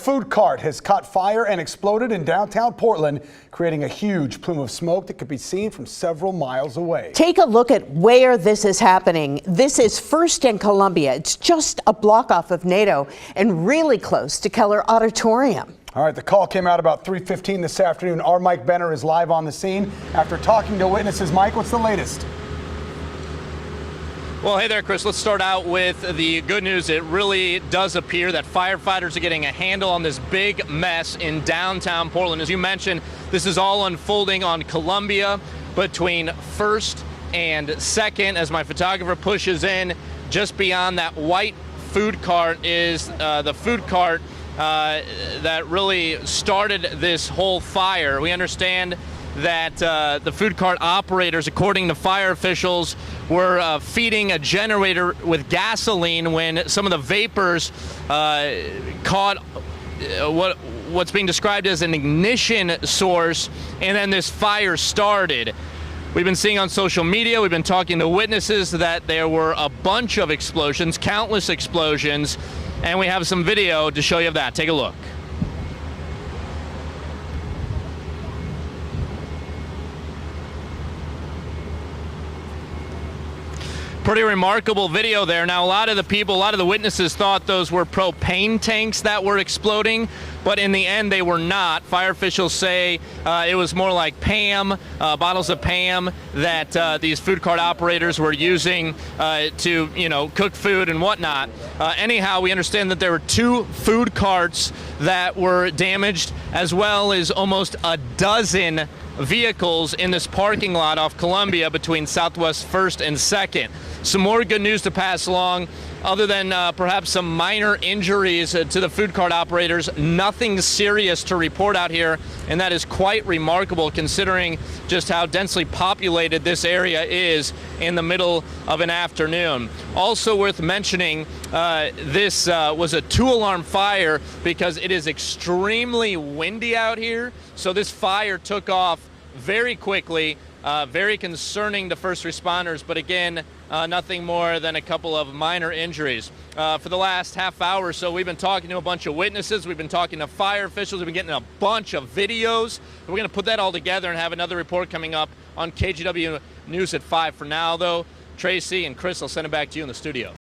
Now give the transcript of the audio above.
food cart has caught fire and exploded in downtown Portland, creating a huge plume of smoke that could be seen from several miles away. Take a look at where this is happening. This is First and Columbia. It's just a block off of NATO and really close to Keller Auditorium. All right, the call came out about 3:15 this afternoon. Our Mike Benner is live on the scene after talking to witnesses. Mike, what's the latest? Well, hey there, Chris. Let's start out with the good news. It really does appear that firefighters are getting a handle on this big mess in downtown Portland. As you mentioned, this is all unfolding on Columbia between 1st and 2nd. As my photographer pushes in, just beyond that white food cart is the food cart that really started this whole fire. We understand that the food cart operators, according to fire officials, were feeding a generator with gasoline when some of the vapors caught what's being described as an ignition source, and then this fire started. We've been seeing on social media, we've been talking to witnesses that there were a bunch of explosions, countless explosions, and we have some video to show you of that. Take a look. Pretty remarkable video there. Now, a lot of the witnesses thought those were propane tanks that were exploding, but in the end, they were not. Fire officials say it was more like PAM, bottles of PAM that these food cart operators were using to, cook food and whatnot. Anyhow, we understand that there were 2 food carts that were damaged, as well as almost a dozen vehicles in this parking lot off Columbia between Southwest 1st and 2nd. Some more good news to pass along. Other than perhaps some minor injuries to the food cart operators, nothing serious to report out here, and that is quite remarkable considering just how densely populated this area is in the middle of an afternoon. Also worth mentioning, this was a 2-alarm fire because it is extremely windy out here, so this fire took off very quickly. Very concerning to first responders, but again, nothing more than a couple of minor injuries. For the last half hour or so, we've been talking to a bunch of witnesses. We've been talking to fire officials. We've been getting a bunch of videos. We're going to put that all together and have another report coming up on KGW News at 5. For now, though, Tracy and Chris, I'll send it back to you in the studio.